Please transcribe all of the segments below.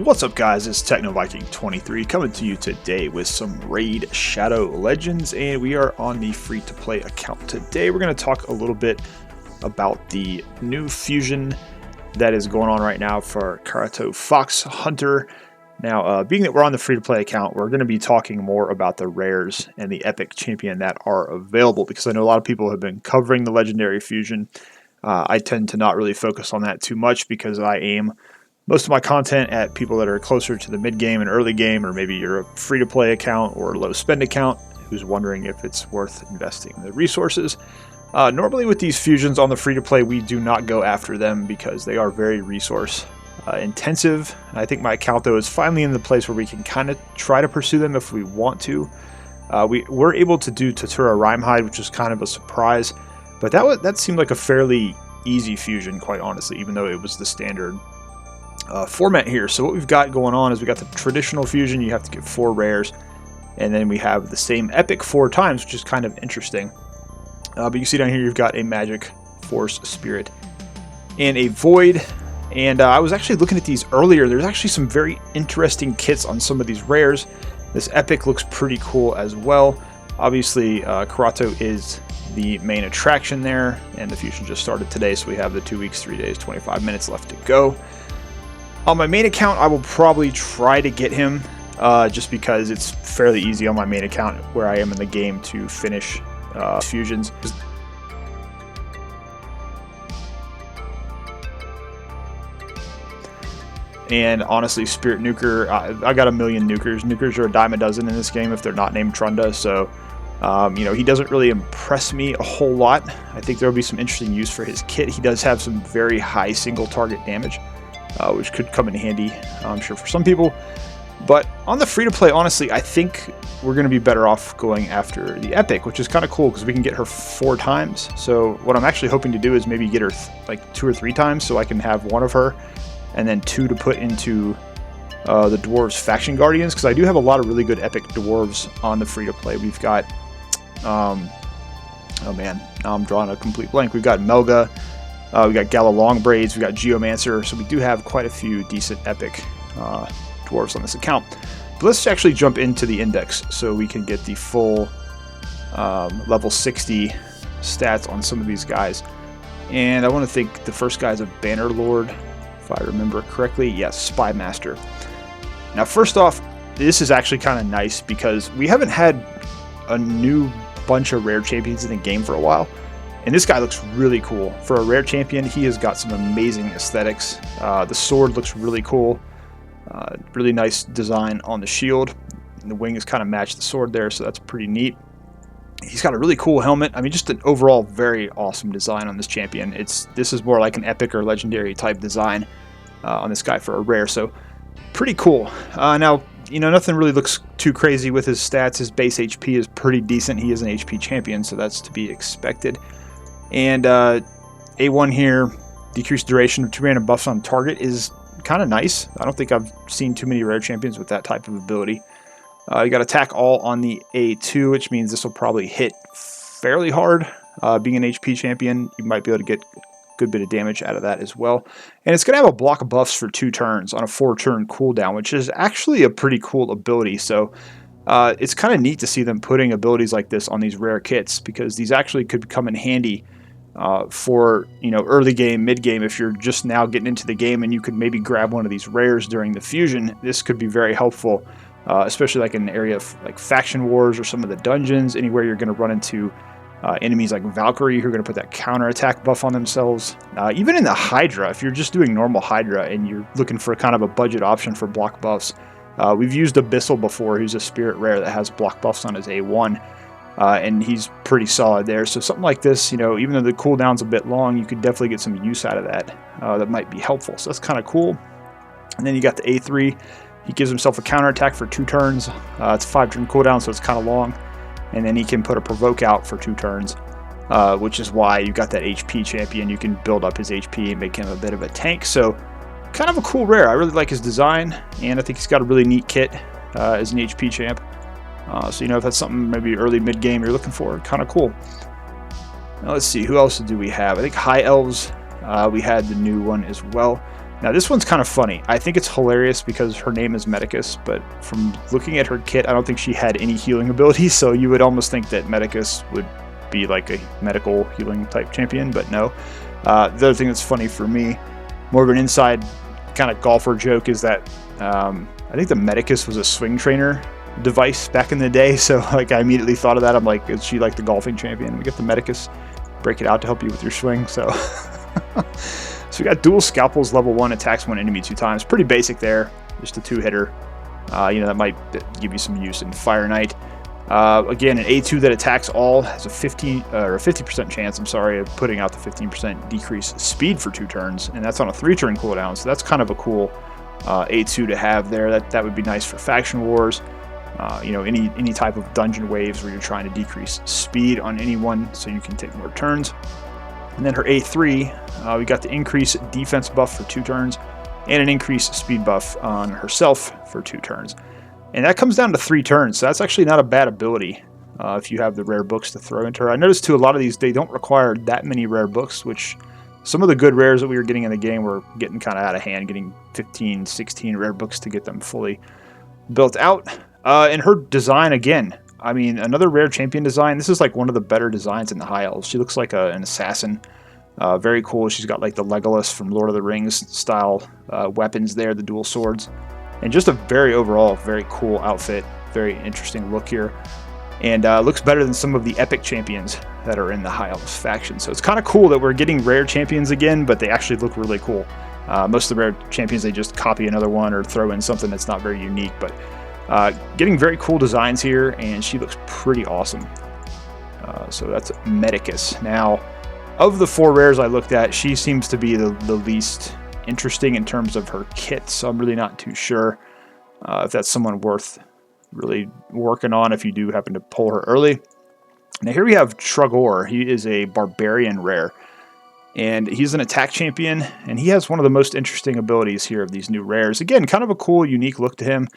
What's up guys, it's TechnoViking23 coming to you today with some Raid Shadow Legends, and we are on the free-to-play account today. We're going to talk a little bit about the new fusion that is going on right now for Karato Foxhunter. Now, being that we're on the free-to-play account, we're going to be talking more about the rares and the epic champion that are available, because I know a lot of people have been covering the legendary fusion. I tend to not really focus on that too much because I aim most of my content at people that are closer to the mid-game and early game, or maybe you're a free-to-play account or a low-spend account who's wondering if it's worth investing the resources. Normally with these fusions on the free-to-play, we do not go after them because they are very resource intensive. I think my account, though, is finally in the place where we can kind of try to pursue them if we want to. We're able to do Tatura Rhymehide, which is kind of a surprise, but that seemed like a fairly easy fusion, quite honestly, even though it was the standard format here. So what we've got going on is we got the traditional fusion. You have to get 4 rares, and then we have the same epic 4 times, which is kind of interesting. But you see down here you've got a magic, force, spirit, and a void. And I was actually looking at these earlier. There's actually some very interesting kits on some of these rares. This epic looks pretty cool as well. Obviously Karato is the main attraction there, and the fusion just started today, so we have the 2 weeks, 3 days, 25 minutes left to go. On my main account, I will probably try to get him, just because it's fairly easy on my main account where I am in the game to finish fusions. And honestly, Spirit Nuker, I got a million Nukers. Nukers are a dime a dozen in this game if they're not named Trunda, so you know, he doesn't really impress me a whole lot. I think there will be some interesting use for his kit. He does have some very high single target damage, which could come in handy, I'm sure, for some people. But on the free-to-play, honestly, I think we're going to be better off going after the epic, which is kind of cool because we can get her 4 times. So what I'm actually hoping to do is maybe get her like 2 or 3 times, so I can have 1 of her and then 2 to put into the Dwarves Faction Guardians, because I do have a lot of really good epic Dwarves on the free-to-play. We've got, oh man, now I'm drawing a complete blank. We've got Melga. We got Gala Longbraids, we got Geomancer, so we do have quite a few decent epic dwarves on this account. But let's actually jump into the index so we can get the full level 60 stats on some of these guys. And I want to think the first guy is a Banner Lord, if I remember correctly. Yes, Spymaster. Now, first off, this is actually kind of nice because we haven't had a new bunch of rare champions in the game for a while. And this guy looks really cool. For a rare champion, he has got some amazing aesthetics. The sword looks really cool. Really nice design on the shield. And the wings kind of match the sword there, so that's pretty neat. He's got a really cool helmet. I mean, just an overall very awesome design on this champion. This is more like an epic or legendary type design on this guy for a rare, so pretty cool. Now, you know, nothing really looks too crazy with his stats. His base HP is pretty decent. He is an HP champion, so that's to be expected. And A1 here, decreased duration of 2 random buffs on target, is kind of nice. I don't think I've seen too many rare champions with that type of ability. You got attack all on the A2, which means this will probably hit fairly hard. Being an HP champion, you might be able to get a good bit of damage out of that as well. And it's going to have a block of buffs for 2 turns on a 4-turn cooldown, which is actually a pretty cool ability. So it's kind of neat to see them putting abilities like this on these rare kits, because these actually could come in handy for, you know, early game, mid game. If you're just now getting into the game and you could maybe grab one of these rares during the fusion, this could be very helpful, especially like in an area of like faction wars or some of the dungeons, anywhere you're going to run into enemies like Valkyrie who are going to put that counter attack buff on themselves. Even in the Hydra, if you're just doing normal Hydra and you're looking for kind of a budget option for block buffs, we've used Abyssal before, who's a spirit rare that has block buffs on his A1. And he's pretty solid there. So something like this, you know, even though the cooldown's a bit long, you could definitely get some use out of that. That might be helpful. So that's kind of cool. And then you got the A3. He gives himself a counterattack for 2 turns. It's a 5-turn cooldown, so it's kind of long. And then he can put a provoke out for 2 turns, which is why you got that HP champion. You can build up his HP and make him a bit of a tank. So kind of a cool rare. I really like his design, and I think he's got a really neat kit as an HP champ. So, you know, if that's something maybe early mid-game you're looking for, kind of cool. Now, let's see, who else do we have? I think High Elves, we had the new one as well. Now this one's kind of funny. I think it's hilarious because her name is Medicus, but from looking at her kit, I don't think she had any healing abilities, so you would almost think that Medicus would be like a medical healing type champion, but no. The other thing that's funny for me, more of an inside kind of golfer joke, is that I think the Medicus was a swing trainer device back in the day, so like I immediately thought of that. I'm like, is she like the golfing champion? We get the Medicus, break it out to help you with your swing, so... So we got dual scalpels, level 1, attacks one enemy 2 times. Pretty basic there, just a 2-hitter. You know, that might give you some use in Fire Knight. Again, an A2 that attacks all has a 50% chance, of putting out the 15% decrease speed for 2 turns, and that's on a 3-turn cooldown. So that's kind of a cool A2 to have there. That would be nice for faction wars. You know, any type of dungeon waves where you're trying to decrease speed on anyone so you can take more turns. And then her A3, we got the increase defense buff for 2 turns and an increased speed buff on herself for 2 turns. And that comes down to 3 turns, so that's actually not a bad ability if you have the rare books to throw into her. I noticed too, a lot of these, they don't require that many rare books, which some of the good rares that we were getting in the game were getting kind of out of hand, getting 15, 16 rare books to get them fully built out. And her design, again, I mean, another rare champion design. This is like one of the better designs in the High Elves. She looks like an assassin. Very cool. She's got like the Legolas from Lord of the Rings style weapons there, the dual swords. And just a overall very cool outfit. Very interesting look here. And looks better than some of the epic champions that are in the High Elves faction. So it's kind of cool that we're getting rare champions again, but they actually look really cool. Most of the rare champions, they just copy another one or throw in something that's not very unique. But getting very cool designs here, and she looks pretty awesome. So that's Medicus. Now, of the 4 rares I looked at, she seems to be the least interesting in terms of her kit, so I'm really not too sure if that's someone worth really working on if you do happen to pull her early. Now here we have Shrug. He is a barbarian rare, and he's an attack champion, and he has one of the most interesting abilities here of these new rares. Again, kind of a cool, unique look to him.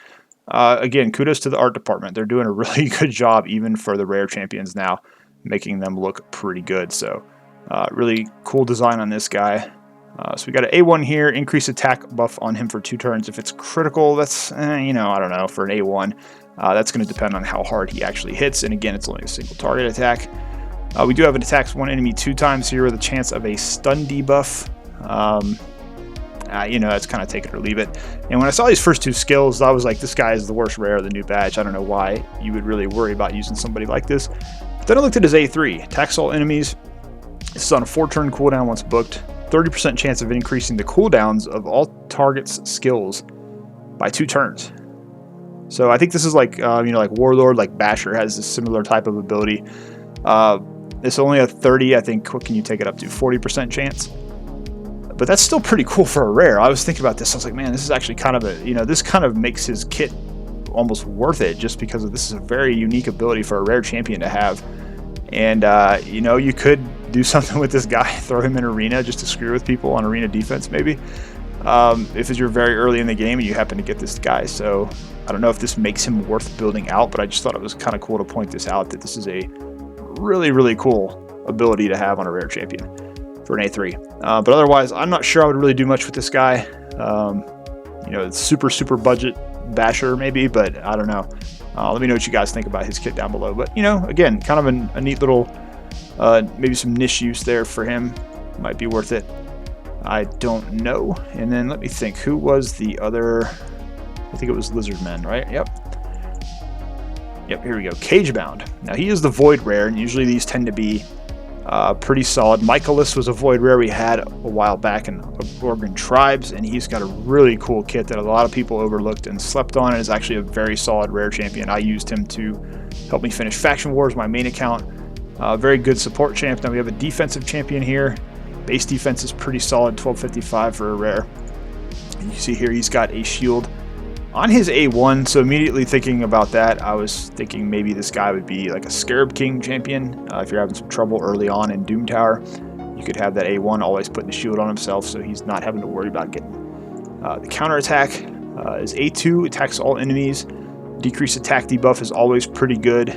Again, kudos to the art department. They're doing a really good job, even for the rare champions now, making them look pretty good. So, really cool design on this guy. So we got an A1 here, increase attack buff on him for 2 turns. If it's critical, that's, you know, I don't know, for an A1. That's going to depend on how hard he actually hits. And again, it's only a single target attack. We do have an attacks one enemy 2 times here with a chance of a stun debuff. You know, that's kind of take it or leave it. And when I saw these first 2 skills, I was like, this guy is the worst rare of the new badge. I don't know why you would really worry about using somebody like this. Then I looked at his A3. Attacks all enemies. This is on a 4-turn cooldown once booked. 30% chance of increasing the cooldowns of all targets' skills by 2 turns. So I think this is like, you know, like Warlord, like Basher has a similar type of ability. It's only a 30, I think. What can you take it up to? 40% chance. But that's still pretty cool for a rare. I was thinking about this. I was like, man, this is actually kind of a, you know, this kind of makes his kit almost worth it just because of this is a very unique ability for a rare champion to have. And, you know, you could do something with this guy, throw him in arena just to screw with people on arena defense maybe. If you're very early in the game and you happen to get this guy. So I don't know if this makes him worth building out, but I just thought it was kind of cool to point this out, that this is a really, really cool ability to have on a rare champion for an A3. But otherwise, I'm not sure I would really do much with this guy. You know, it's super budget Basher maybe, but I don't know. Let me know what you guys think about his kit down below. But, you know, again, kind of a neat little, maybe some niche use there for him. Might be worth it. I don't know. And then let me think. Who was the other? I think it was Lizardman, right? Yep. Yep, here we go. Cagebound. Now, he is the Void rare, and usually these tend to be pretty solid. Michaelis was a Void rare we had a while back in Organ Tribes, and he's got a really cool kit that a lot of people overlooked and slept on, and is actually a very solid rare champion. I used him to help me finish Faction Wars, my main account. Very good support champ. Now we have a defensive champion here. Base defense is pretty solid, 1255 for a rare. And you see here he's got a shield on his A1, so immediately thinking about that, I was thinking maybe this guy would be like a Scarab King champion. If you're having some trouble early on in Doom Tower, you could have that A1 always putting the shield on himself, so he's not having to worry about getting the counterattack. His A2 attacks all enemies. Decreased attack debuff is always pretty good.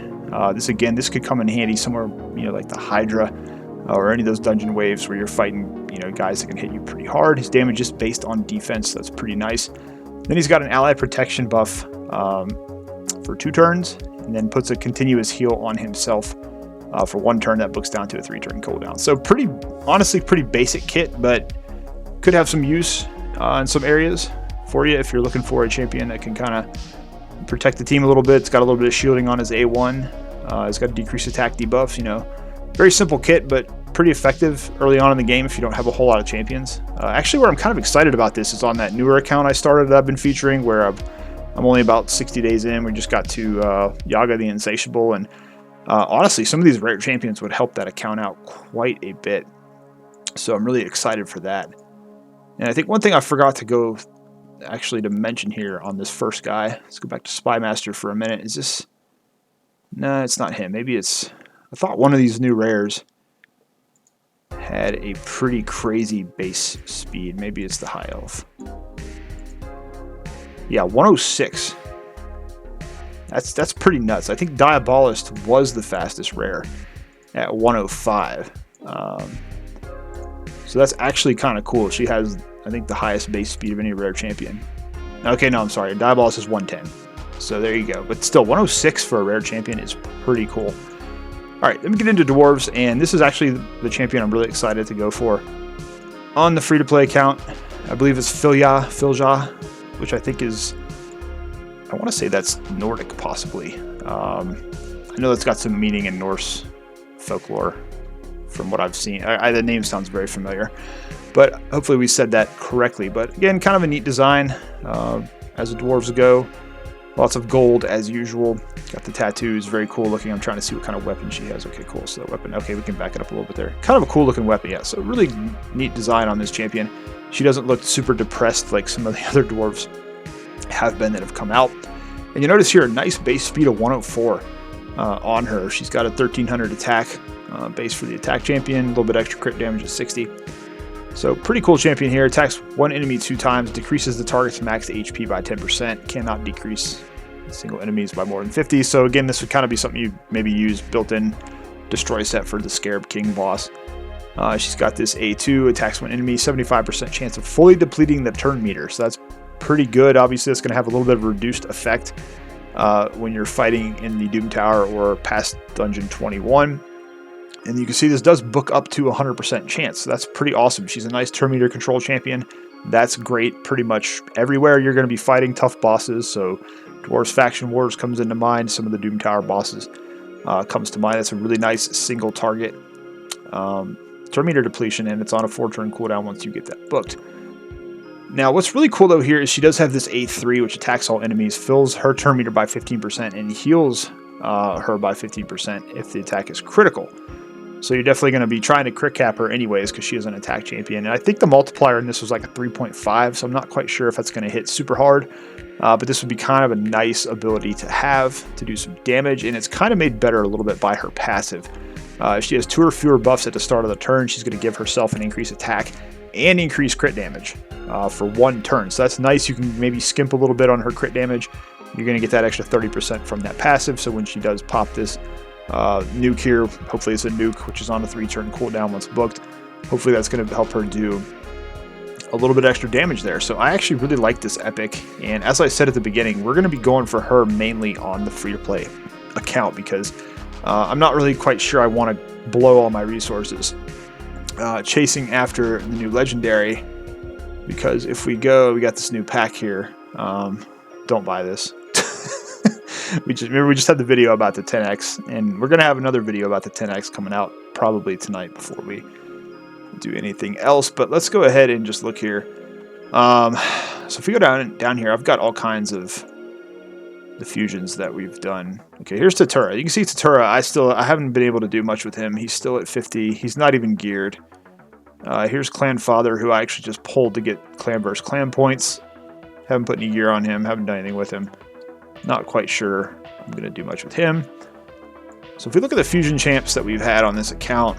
This could come in handy somewhere, you know, like the Hydra. or any of those dungeon waves where you're fighting, you know, guys that can hit you pretty hard. His damage is based on defense. That's pretty nice. Then he's got an ally protection buff for 2 turns, and then puts a continuous heal on himself for 1 turn. That books down to a 3-turn cooldown. So honestly, pretty basic kit, but could have some use in some areas for you if you're looking for a champion that can kind of protect the team a little bit. It's got a little bit of shielding on his A1. It's got decreased attack debuffs. You know, very simple kit, but pretty effective early on in the game if you don't have a whole lot of champions. Actually, where I'm kind of excited about this is on that newer account I started that I've been featuring, where I'm only about 60 days in. We just got to Yaga the Insatiable, and honestly, some of these rare champions would help that account out quite a bit. So I'm really excited for that. And I think one thing I forgot to go actually to mention here on this first guy, let's go back to Spymaster for a minute. Is this? No, it's not him. Maybe it's, I thought one of these new rares had a pretty crazy base speed. Maybe it's the high elf. Yeah, 106. That's pretty nuts. I think Diabolist was the fastest rare at 105. So that's actually kind of cool. She has, I think, the highest base speed of any rare champion. Okay, no, I'm sorry. Diabolist is 110. So there you go. But still, 106 for a rare champion is pretty cool. All right, let me get into Dwarves, and this is actually the champion I'm really excited to go for. On the free-to-play account, I believe it's Filja, which I think is, I want to say that's Nordic, possibly. I know that's got some meaning in Norse folklore from what I've seen. The name sounds very familiar, but hopefully we said that correctly. But again, kind of a neat design as the Dwarves go. Lots of gold as usual. Got the tattoos, very cool looking. I'm trying to see what kind of weapon she has. Okay, cool. So that weapon, okay, we can back it up a little bit there. Kind of a cool looking weapon, yeah. So really neat design on this champion. She doesn't look super depressed like some of the other Dwarves have been that have come out. And you notice here a nice base speed of 104 on her. She's got a 1300 attack base for the attack champion, a little bit extra crit damage at 60. So pretty cool champion here. Attacks one enemy 2 times, decreases the target's max HP by 10%, cannot decrease single enemies by more than 50. So again, this would kind of be something you maybe use built-in destroy set for the Scarab King boss. She's got this A2, attacks one enemy, 75% chance of fully depleting the turn meter. So that's pretty good. Obviously, that's going to have a little bit of a reduced effect when you're fighting in the Doom Tower or past Dungeon 21. And you can see this does book up to 100% chance. So that's pretty awesome. She's a nice turn meter control champion. That's great pretty much everywhere you're going to be fighting tough bosses. So Dwarves Faction Wars comes into mind. Some of the Doom Tower bosses comes to mind. That's a really nice single target turn meter depletion, and it's on a 4-turn cooldown once you get that booked. Now, what's really cool though here is she does have this A3, which attacks all enemies, fills her turn meter by 15%, and heals her by 15% if the attack is critical. So you're definitely going to be trying to crit cap her anyways because she is an attack champion. And I think the multiplier in this was like a 3.5, so I'm not quite sure if that's going to hit super hard. But this would be kind of a nice ability to have to do some damage, and it's kind of made better a little bit by her passive. If she has 2 or fewer buffs at the start of the turn, she's going to give herself an increased attack and increased crit damage for 1 turn. So that's nice. You can maybe skimp a little bit on her crit damage. You're going to get that extra 30% from that passive. So when she does pop this nuke here, hopefully it's a nuke, which is on a 3-turn cooldown once booked. Hopefully that's going to help her do a little bit extra damage there. So I actually really like this epic. And as I said at the beginning, we're going to be going for her mainly on the free-to-play account because I'm not really quite sure I want to blow all my resources chasing after the new legendary, because if we go, we got this new pack here. Don't buy this. we just had the video about the 10x, and we're gonna have another video about the 10x coming out probably tonight before we do anything else. But let's go ahead and just look here. So if we go down here, I've got all kinds of the fusions that we've done. Okay, here's Tatura. You can see Tatura, I haven't been able to do much with him. He's still at 50. He's not even geared. Here's Clan Father, who I actually just pulled to get clan versus clan points. Haven't put any gear on him. Haven't done anything with him. Not quite sure I'm going to do much with him. So if we look at the fusion champs that we've had on this account,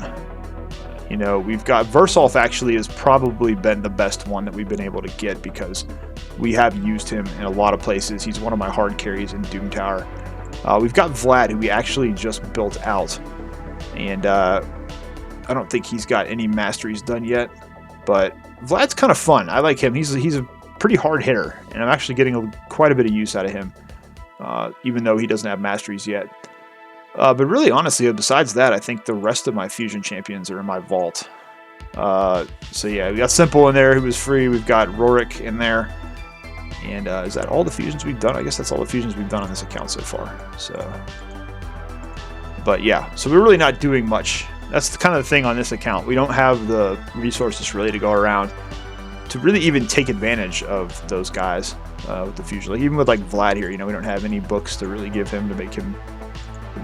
you know, we've got Versolf actually has probably been the best one that we've been able to get because we have used him in a lot of places. He's one of my hard carries in Doom Tower. We've got Vlad, who we actually just built out. And I don't think he's got any masteries done yet, but Vlad's kind of fun. I like him. He's a pretty hard hitter, and I'm actually getting quite a bit of use out of him, even though he doesn't have masteries yet. But really, honestly, besides that, I think the rest of my fusion champions are in my vault. So yeah, we got Simple in there, who was free. We've got Rorik in there. And is that all the fusions we've done? I guess that's all the fusions we've done on this account so far. So, but yeah, so we're really not doing much. That's the kind of the thing on this account. We don't have the resources really to go around to really even take advantage of those guys with the fusion. Like even with like Vlad here, you know, we don't have any books to really give him to make him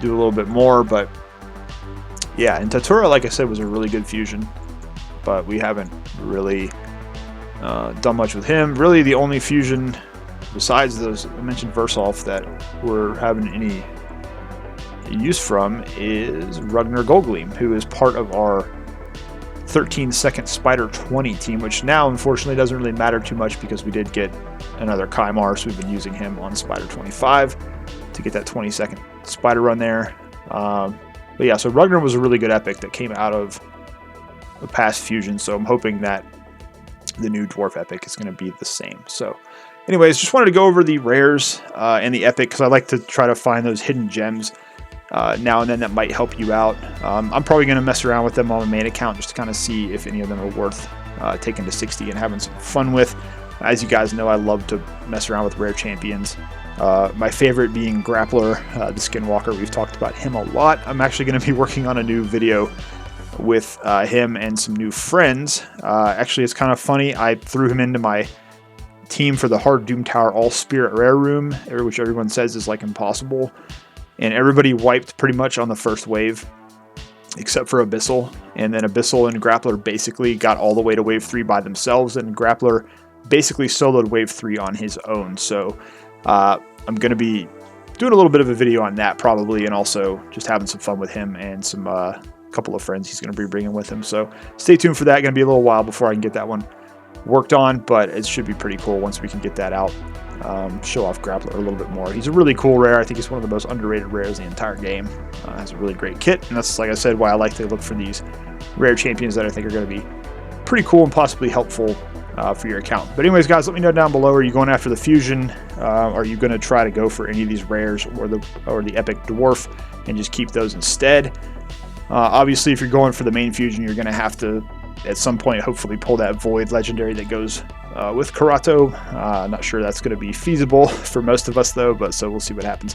do a little bit more. But yeah, and Tatura, like I said, was a really good fusion, but we haven't really done much with him. Really, the only fusion besides those I mentioned Versolf that we're having any use from is Ragnar Golgleam, who is part of our 13-second Spider 20 team, which now unfortunately doesn't really matter too much because we did get another Kaimar, so we've been using him on Spider 25 to get that 20-second Spider run there. But yeah, so Ragnar was a really good epic that came out of a past fusion, so I'm hoping that the new Dwarf epic is going to be the same. So anyways, just wanted to go over the rares and the epic because I like to try to find those hidden gems now and then that might help you out. I'm probably going to mess around with them on the main account just to kind of see if any of them are worth taking to 60 and having some fun with. As you guys know, I love to mess around with rare champions. My favorite being Grappler, the Skinwalker. We've talked about him a lot. I'm actually going to be working on a new video with him and some new friends. Actually, it's kind of funny. I threw him into my team for the Hard Doom Tower All Spirit Rare Room, which everyone says is like impossible. And everybody wiped pretty much on the first wave, except for Abyssal. And then Abyssal and Grappler basically got all the way to wave 3 by themselves, and Grappler basically soloed wave 3 on his own. So I'm going to be doing a little bit of a video on that probably, and also just having some fun with him and some couple of friends he's going to be bringing with him. So stay tuned for that. Going to be a little while before I can get that one worked on, but it should be pretty cool once we can get that out. Show off Grappler a little bit more. He's a really cool rare. I think he's one of the most underrated rares in the entire game. Has a really great kit, and that's, like I said, why I like to look for these rare champions that I think are going to be pretty cool and possibly helpful for your account. But anyways, guys, let me know down below. Are you going after the fusion? Are you going to try to go for any of these rares or the epic dwarf and just keep those instead? Obviously, if you're going for the main fusion, you're going to have to, at some point, hopefully pull that Void legendary that goes with Karato. Not sure that's going to be feasible for most of us, though, but so we'll see what happens.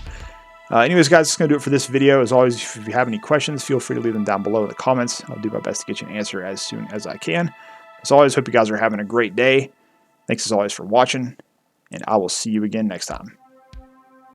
Anyways, guys, that's going to do it for this video. As always, if you have any questions, feel free to leave them down below in the comments. I'll do my best to get you an answer as soon as I can. As always, hope you guys are having a great day. Thanks, as always, for watching, and I will see you again next time.